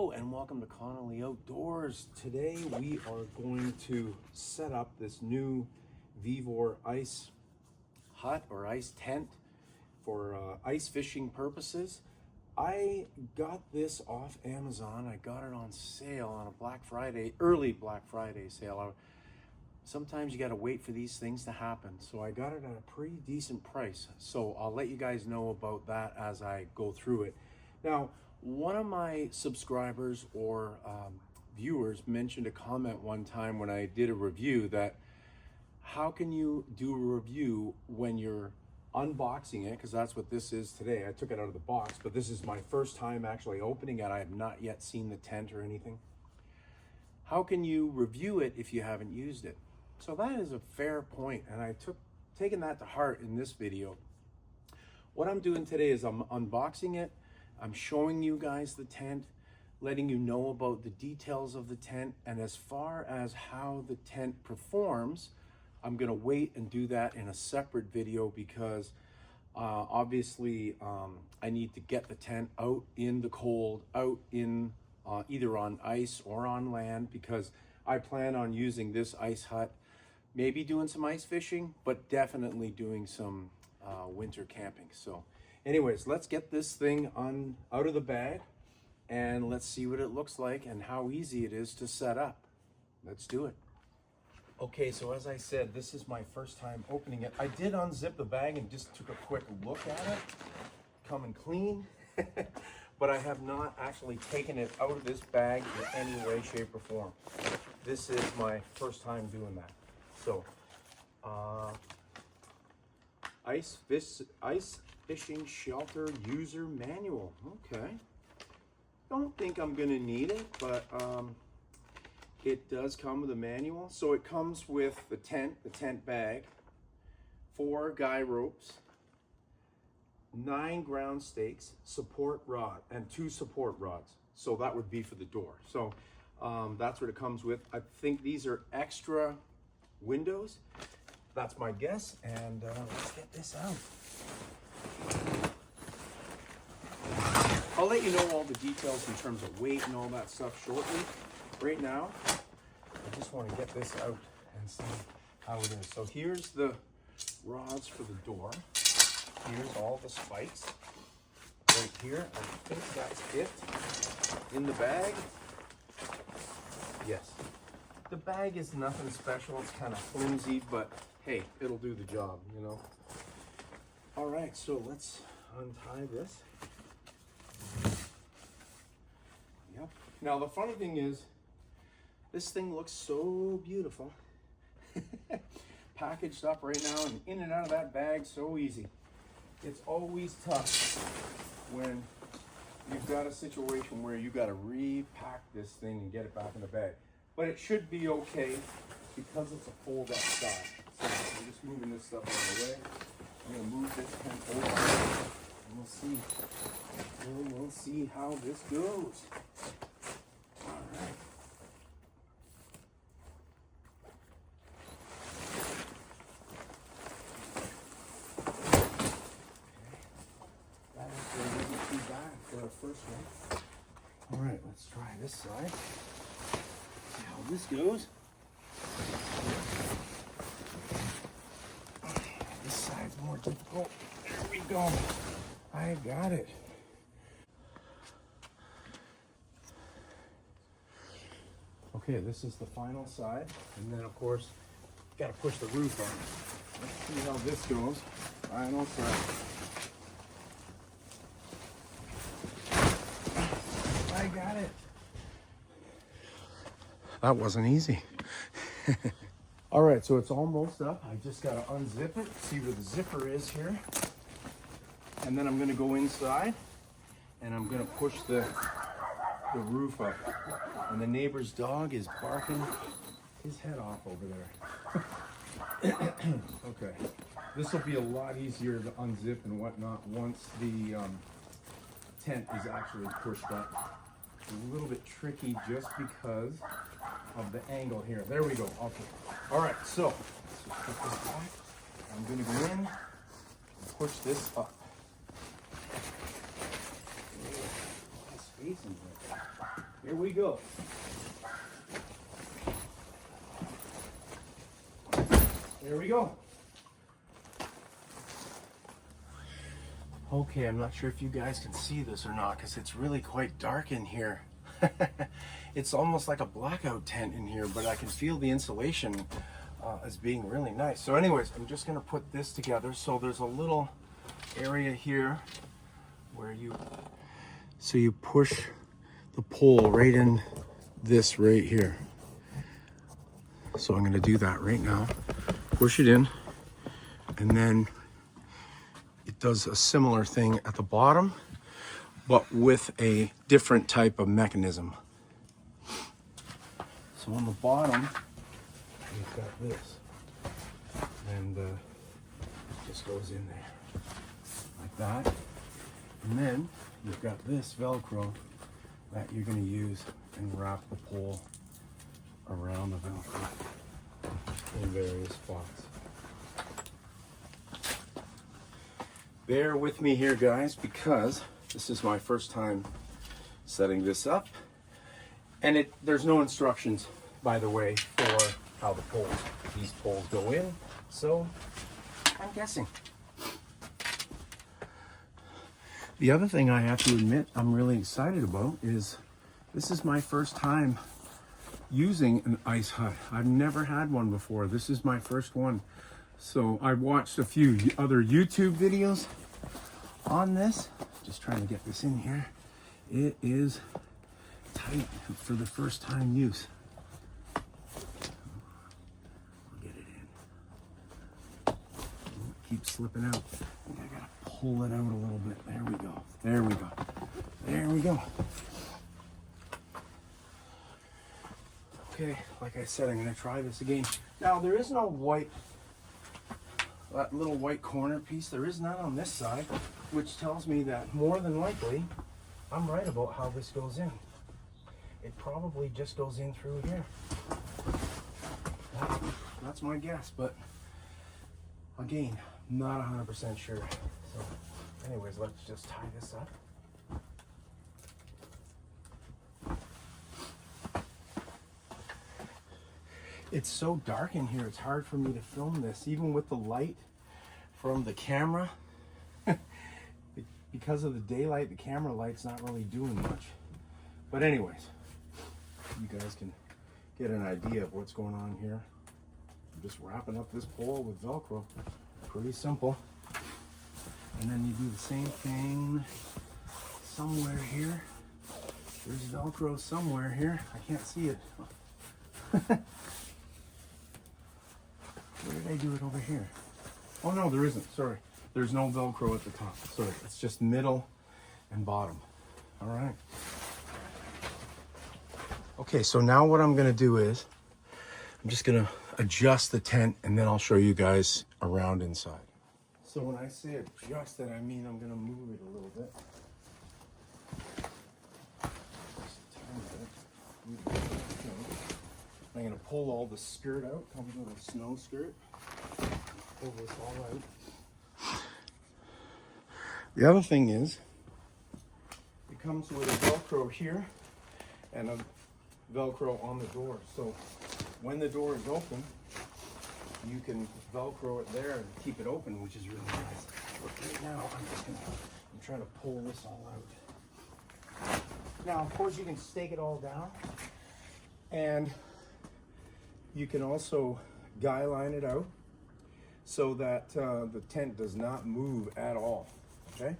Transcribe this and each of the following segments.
Hello and welcome to Connolly Outdoors. Today we are going to set up this new Vevor ice hut or ice tent for ice fishing purposes. I got this off Amazon. I got it on sale on a Black Friday, early Black Friday sale. Sometimes you got to wait for these things to happen. So I got it at a pretty decent price. So I'll let you guys know about that as I go through it. Now, one of my subscribers or viewers mentioned a comment one time when I did a review that how can you do a review when you're unboxing it, because that's what this is today. I took it out of the box, but this is my first time actually opening it. I have not yet seen the tent or anything. How can you review it if you haven't used it? So that is a fair point, and I taken that to heart in this video. What I'm doing today is I'm unboxing it. I'm showing you guys the tent, letting you know about the details of the tent, and as far as how the tent performs, I'm gonna wait and do that in a separate video because obviously I need to get the tent out in the cold, out in either on ice or on land, because I plan on using this ice hut, maybe doing some ice fishing, but definitely doing some winter camping. So anyways, let's get this thing out of the bag and let's see what it looks like and how easy it is to set up. Let's do it. Okay, so as I said, this is my first time opening it. I did unzip the bag and just took a quick look at it, coming clean, but I have not actually taken it out of this bag in any way, shape, or form. This is my first time doing that. So, ice fishing shelter user manual. Okay, don't think I'm gonna need it, but it does come with a manual. So it comes with the tent bag, 4 guy ropes, 9 ground stakes, support rod, and 2 support rods. So that would be for the door. So that's what it comes with. I think these are extra windows. That's my guess, and let's get this out. I'll let you know all the details in terms of weight and all that stuff shortly. Right now, I just want to get this out and see how it is. So here's the rods for the door. Here's all the spikes. Right here, I think that's it. In the bag, yes. The bag is nothing special. It's kind of flimsy, but hey, it'll do the job, you know. All right, so let's untie this. Yep. Now the funny thing is, this thing looks so beautiful. Packaged up right now and in and out of that bag so easy. It's always tough when you've got a situation where you got to repack this thing and get it back in the bag. But it should be okay because it's a fold-up style. So I'm just moving this stuff out of the way. I'm going to move this tent over and we'll see how this goes. All right. That actually isn't too bad for a first one. All right, let's try this side. See how this goes. This side's more difficult. There we go. I got it. Okay, this is the final side. And then, of course, got to push the roof on. Let's see how this goes. Final side. I got it. That wasn't easy. All right, so it's almost up. I just got to unzip it, see where the zipper is here. And then I'm going to go inside and I'm going to push the roof up. And the neighbor's dog is barking his head off over there. Okay, this will be a lot easier to unzip and whatnot once the tent is actually pushed up. It's a little bit tricky just because of the angle here. There we go. Okay. All right, so let's just put this back. I'm going to go in and push this up. Space in here. Here we go. There we go. Okay, I'm not sure if you guys can see this or not because it's really quite dark in here. It's almost like a blackout tent in here, but I can feel the insulation as being really nice. So anyways, I'm just gonna put this together. So there's a little area here where you push the pole right in this right here. So I'm gonna do that right now. Push it in, and then it does a similar thing at the bottom, but with a different type of mechanism. So on the bottom, we've got this, and it just goes in there like that. And then you've got this Velcro that you're going to use and wrap the pole around the Velcro in various spots. Bear with me here, guys, because this is my first time setting this up, and there's no instructions, by the way, for how these poles go in, so I'm guessing. The other thing I have to admit I'm really excited about is this is my first time using an ice hut. I've never had one before. This is my first one. So I watched a few other YouTube videos on this. Just trying to get this in here. It is tight for the first time use. I'll get it in. Keep slipping out. I think I gotta pull it out a little bit. There we go. There we go. There we go. Okay, like I said, I'm gonna try this again. Now there is no white, that little white corner piece, there is none on this side, which tells me that more than likely, I'm right about how this goes in. It probably just goes in through here. That's my guess, but again, not 100% sure. So anyways, let's just tie this up. It's so dark in here, it's hard for me to film this, even with the light from the camera. Because of the daylight, the camera light's not really doing much. But anyways, you guys can get an idea of what's going on here. I'm just wrapping up this pole with Velcro. Pretty simple. And then you do the same thing somewhere here. There's Velcro somewhere here. I can't see it. Where did I do it over here? Oh no, there isn't, sorry. There's no Velcro at the top, sorry. It's just middle and bottom. All right. Okay, so now what I'm gonna do is, I'm just gonna adjust the tent and then I'll show you guys around inside. So when I say adjust it, I mean I'm gonna move it a little bit. I'm gonna pull all the skirt out, comes with a snow skirt. Pull this all out. The other thing is, it comes with a Velcro here and a Velcro on the door. So when the door is open, you can Velcro it there and keep it open, which is really nice. But right now, I'm trying to pull this all out. Now, of course, you can stake it all down, and you can also guy line it out so that the tent does not move at all. Okay?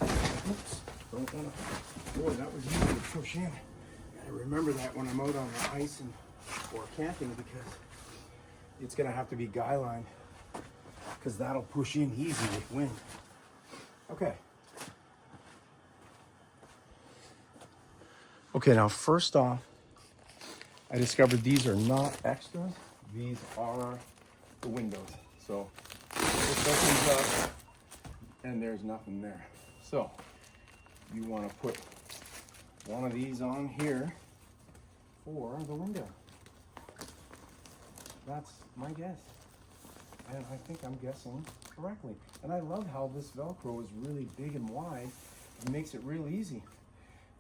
Oops, don't wanna, boy, that was easy to push in. I remember that when I'm out on the ice or camping, because it's gonna have to be guy lined, because that'll push in easy with wind. Okay. Okay, now first off, I discovered these are not extras. These are the windows. So this opens up and there's nothing there. So you want to put one of these on here for the window. That's my guess. And I think I'm guessing correctly. And I love how this Velcro is really big and wide. It makes it real easy.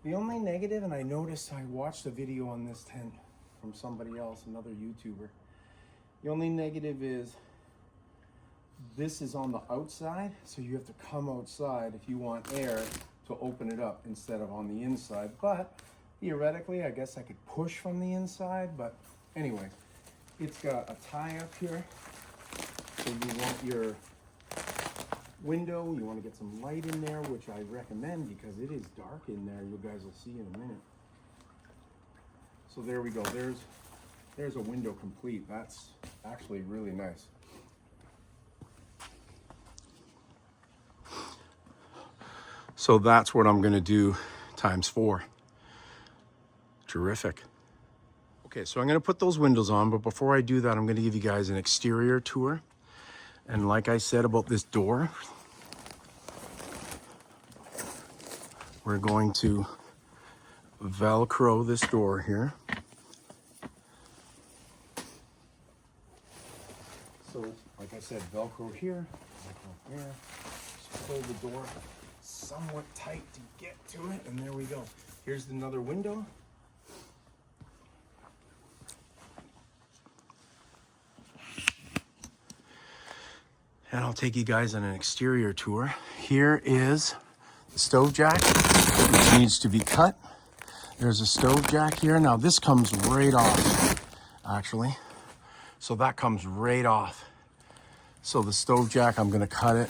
The only negative, and I noticed, I watched a video on this tent from somebody else, another YouTuber. The only negative is this is on the outside, so you have to come outside if you want air to open it up instead of on the inside. But theoretically, I guess I could push from the inside, but anyway, it's got a tie up here. So you want your window, you want to get some light in there, which I recommend because it is dark in there. You guys will see in a minute. So there we go. There's a window complete. That's actually really nice. So that's what I'm going to do times 4. Terrific. Okay, so I'm going to put those windows on, but before I do that, I'm going to give you guys an exterior tour. And like I said about this door, we're going to Velcro this door here. So, like I said, Velcro here, Velcro here. Just pull the door somewhat tight to get to it, and there we go. Here's another window. And I'll take you guys on an exterior tour. Here is the stove jack, which needs to be cut. There's a stove jack here. Now this comes right off, actually. So that comes right off. So the stove jack, I'm gonna cut it,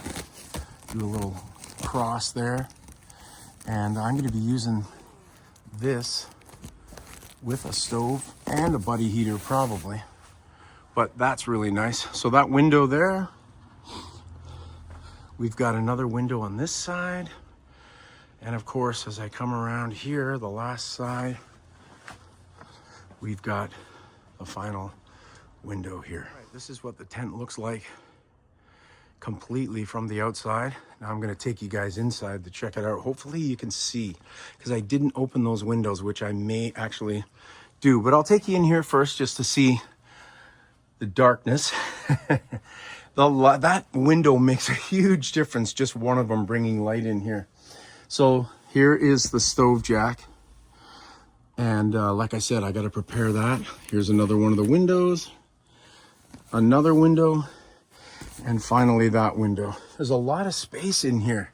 do a little cross there. And I'm gonna be using this with a stove and a buddy heater probably. But that's really nice. So that window there, we've got another window on this side. And of course, as I come around here, the last side, we've got the final window here. All right, this is what the tent looks like completely from the outside. Now I'm gonna take you guys inside to check it out. Hopefully you can see, because I didn't open those windows, which I may actually do. But I'll take you in here first just to see the darkness. That window makes a huge difference, just one of them bringing light in here. So here is the stove jack. And like I said, I got to prepare that. Here's another one of the windows, another window, and finally that window. There's a lot of space in here.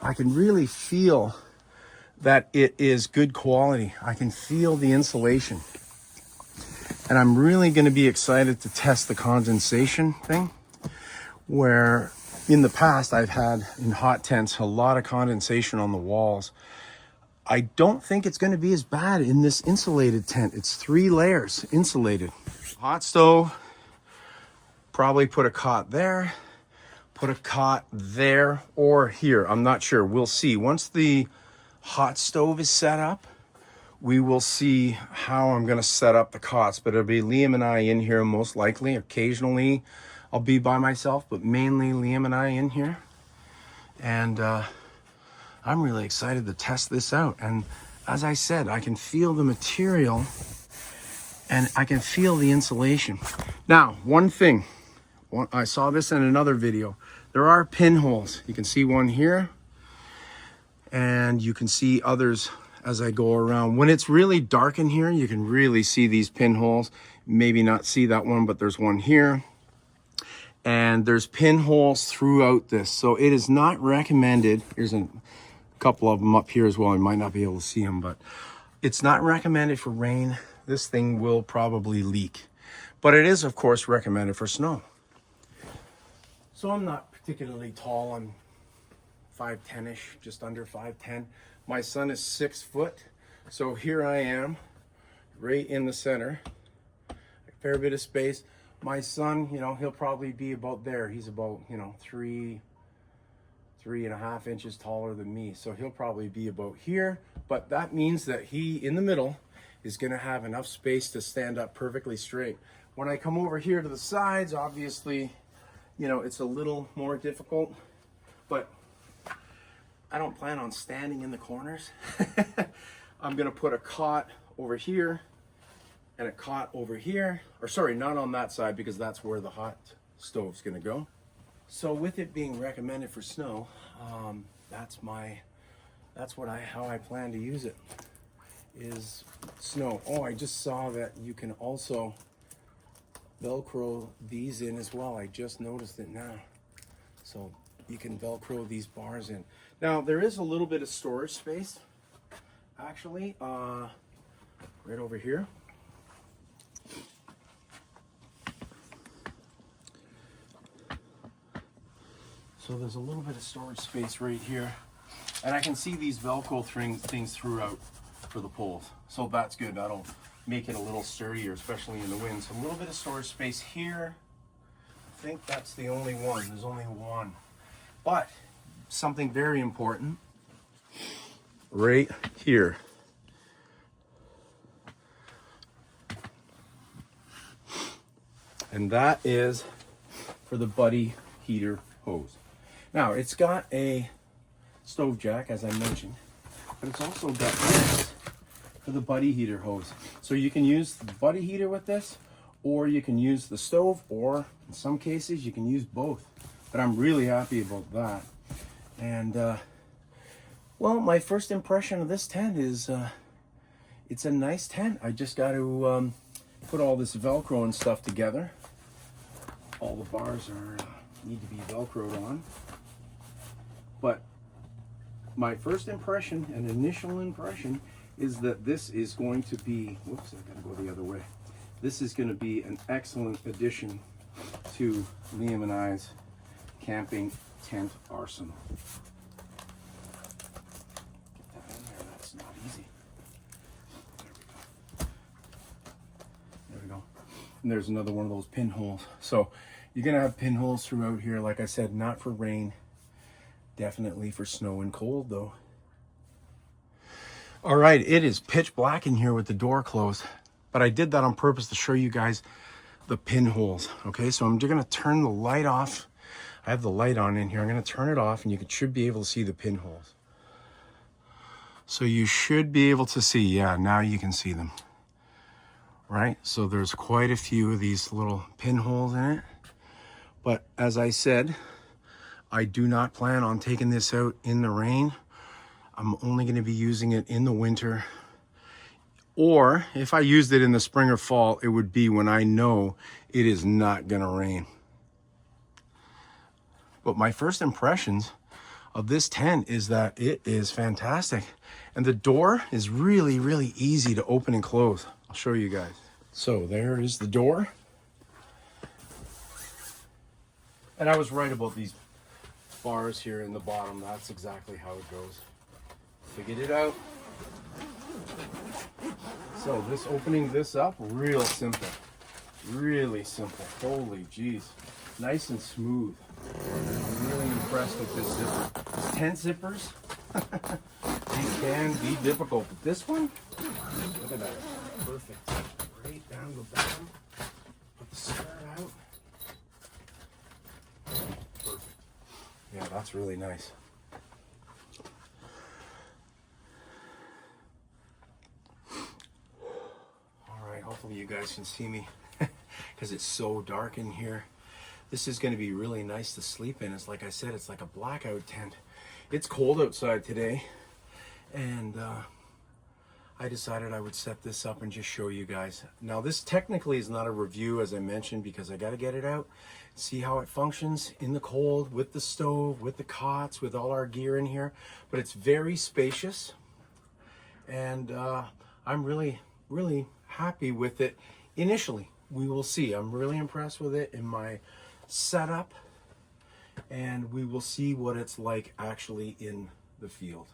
I can really feel that it is good quality. I can feel the insulation. And I'm really going to be excited to test the condensation thing, where in the past I've had in hot tents a lot of condensation on the walls. I don't think it's going to be as bad in this insulated tent. It's 3 layers insulated. Hot stove, probably put a cot there, put a cot there or here. I'm not sure. We'll see. Once the hot stove is set up, we will see how I'm going to set up the cots, but it'll be Liam and I in here most likely. Occasionally I'll be by myself, but mainly Liam and I in here. And I'm really excited to test this out. And as I said, I can feel the material and I can feel the insulation. Now, one thing, I saw this in another video. There are pinholes. You can see one here and you can see others as I go around. When it's really dark in here, you can really see these pinholes. Maybe not see that one, but there's one here. And there's pinholes throughout this. So it is not recommended. Here's a couple of them up here as well. I might not be able to see them, but it's not recommended for rain. This thing will probably leak. But it is, of course, recommended for snow. So I'm not particularly tall. I'm 5'10"-ish, just under 5'10". My son is 6 foot, so here I am, right in the center. A fair bit of space. My son, you know, he'll probably be about there. He's about, you know, 3.5 inches taller than me, so he'll probably be about here. But that means that he, in the middle, is gonna have enough space to stand up perfectly straight. When I come over here to the sides, obviously, you know, it's a little more difficult, but I don't plan on standing in the corners. I'm gonna put a cot over here and a cot over here, or sorry, not on that side because that's where the hot stove's gonna go. So with it being recommended for snow, that's that's how I plan to use it, is snow. Oh, I just saw that you can also Velcro these in as well. I just noticed it now. So you can Velcro these bars in. Now there is a little bit of storage space, actually, right over here. So there's a little bit of storage space right here. And I can see these Velcro things throughout for the poles. So that's good. That'll make it a little sturdier, especially in the wind. So a little bit of storage space here. I think that's the only one. There's only one. But something very important right here. And that is for the buddy heater hose. Now, it's got a stove jack, as I mentioned, but it's also got this for the buddy heater hose. So you can use the buddy heater with this, or you can use the stove, or in some cases you can use both. But I'm really happy about that. And well, my first impression of this tent is it's a nice tent. I just got to put all this Velcro and stuff together. All the bars need to be Velcroed on. But my first impression and initial impression is that this is going to be, whoops, I gotta go the other way. This is gonna be an excellent addition to Liam and I's camping tent arsenal. Get that in there, that's not easy. There we go. And there's another one of those pinholes. So you're gonna have pinholes throughout here, like I said, not for rain. Definitely for snow and cold though. All right, it is pitch black in here with the door closed, but I did that on purpose to show you guys the pinholes. Okay, so I'm just gonna turn the light off. I have the light on in here. I'm gonna turn it off and you should be able to see the pinholes. So you should be able to see, yeah, now you can see them. Right, so there's quite a few of these little pinholes in it. But as I said, I do not plan on taking this out in the rain. I'm only going to be using it in the winter. Or if I used it in the spring or fall, it would be when I know it is not going to rain. But my first impressions of this tent is that it is fantastic. And the door is really, really easy to open and close. I'll show you guys. So there is the door. And I was right about these bars here in the bottom. That's exactly how it goes. Figured it out. So this opening this up, real simple. Really simple. Holy jeez. Nice and smooth. I'm really impressed with this zipper. These tent zippers, they can be difficult. But this one, look at that. Perfect. Right down the bottom. Put the skirt out. Perfect. Yeah, that's really nice. All right, hopefully you guys can see me because it's so dark in here. This is going to be really nice to sleep in. It's like I said, it's like a blackout tent. It's cold outside today, and I decided I would set this up and just show you guys. Now this technically is not a review, as I mentioned, because I got to get it out, see how it functions in the cold with the stove, with the cots, with all our gear in here. But it's very spacious, and I'm really, really happy with it initially. We will see. I'm really impressed with it in my setup, and we will see what it's like actually in the field.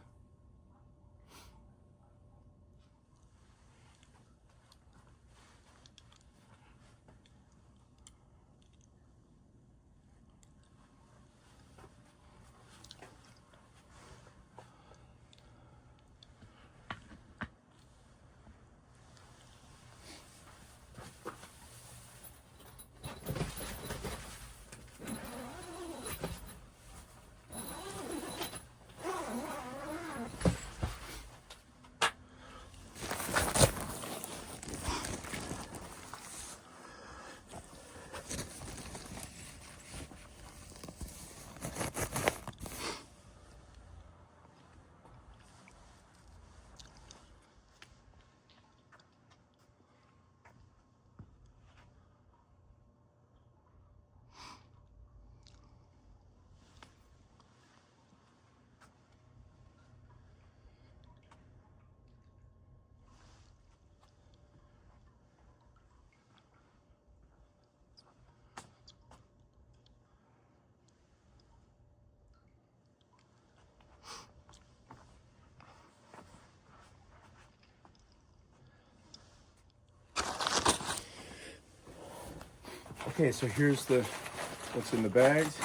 Okay, so here's what's in the bags.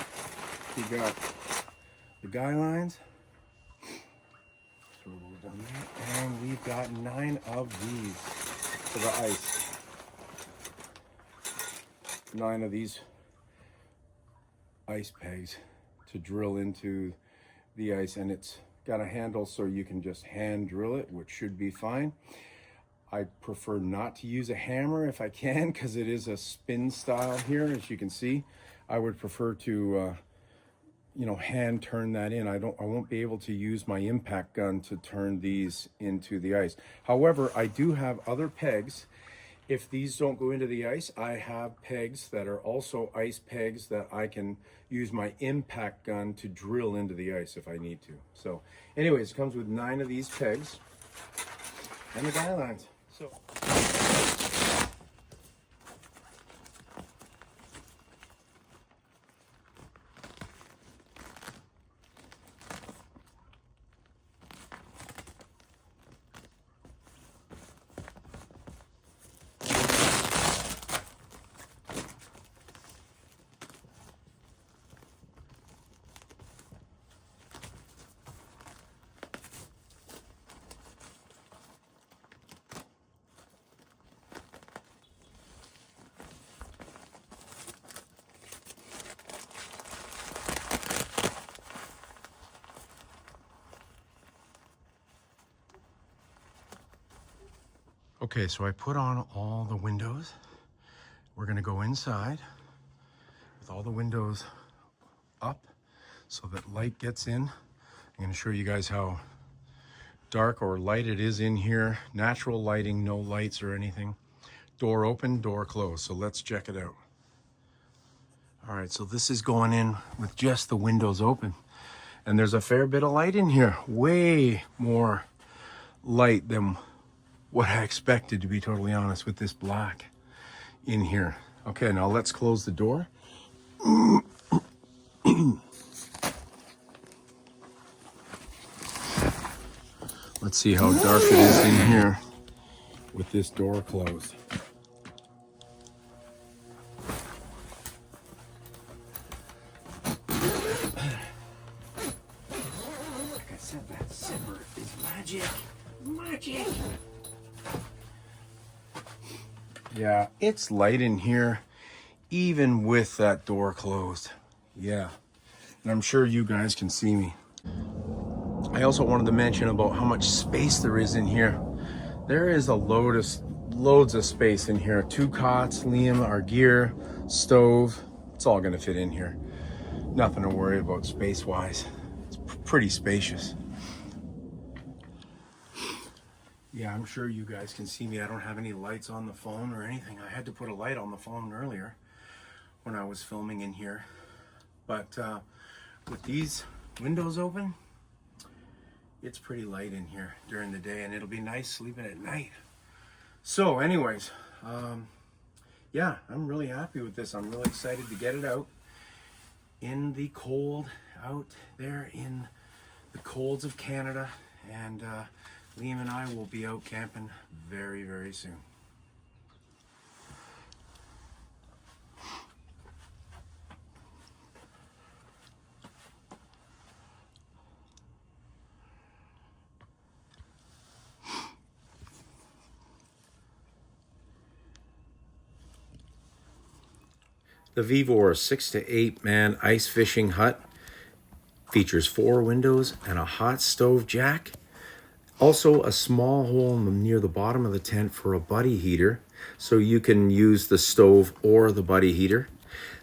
We got the guy lines. And we've got 9 of these for the ice. 9 of these ice pegs to drill into the ice, and it's got a handle so you can just hand drill it, which should be fine. I prefer not to use a hammer if I can, because it is a spin style here, as you can see. I would prefer to hand turn that in. I won't be able to use my impact gun to turn these into the ice. However, I do have other pegs. If these don't go into the ice, I have pegs that are also ice pegs that I can use my impact gun to drill into the ice if I need to. So anyways, it comes with 9 of these pegs and the guy lines. So okay, so I put on all the windows. We're gonna go inside with all the windows up so that light gets in. I'm gonna show you guys how dark or light it is in here. Natural lighting, no lights or anything. Door open, door closed. So let's check it out. All right, so this is going in with just the windows open. And there's a fair bit of light in here. Way more light than what I expected, to be totally honest, with this black in here. Okay, now let's close the door. Let's see how dark it is in here with this door closed. Like I said, that zipper is magic. Magic. Yeah, it's light in here, even with that door closed. Yeah, and I'm sure you guys can see me. I also wanted to mention about how much space there is in here. There is loads of space in here. 2 cots, Liam, our gear, stove. It's all gonna fit in here. Nothing to worry about space-wise. It's pretty spacious. Yeah, I'm sure you guys can see me. I don't have any lights on the phone or anything. I had to put a light on the phone earlier when I was filming in here. But with these windows open, it's pretty light in here during the day, and it'll be nice sleeping at night. So anyways, yeah, I'm really happy with this. I'm really excited to get it out in the cold, out there in the colds of Canada. And Liam and I will be out camping very, very soon. The Vevor 6 to 8 man ice fishing hut features 4 windows and a hot stove jack. Also a small hole near the bottom of the tent for a buddy heater, so you can use the stove or the buddy heater.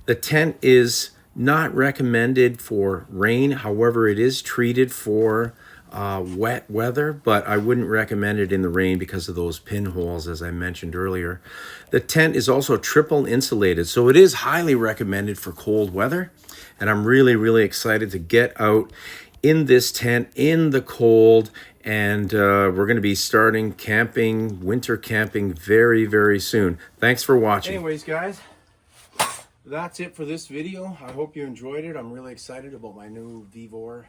The tent is not recommended for rain. However, it is treated for wet weather, but I wouldn't recommend it in the rain because of those pinholes, as I mentioned earlier. The tent is also triple insulated, so it is highly recommended for cold weather. And I'm really, really excited to get out in this tent in the cold. And we're going to be starting camping, winter camping very, very soon. Thanks for watching. Anyways, guys, that's it for this video. I hope you enjoyed it. I'm really excited about my new Vevor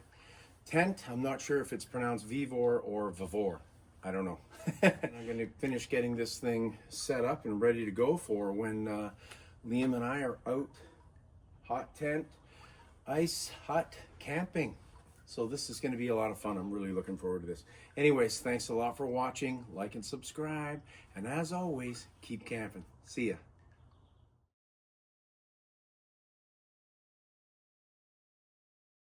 tent. I'm not sure if it's pronounced Vevor or Vevor. I don't know. I'm going to finish getting this thing set up and ready to go for when Liam and I are out, hot tent, ice hut camping. So this is going to be a lot of fun. I'm really looking forward to this. Anyways, thanks a lot for watching. Like and subscribe. And as always, keep camping. See ya.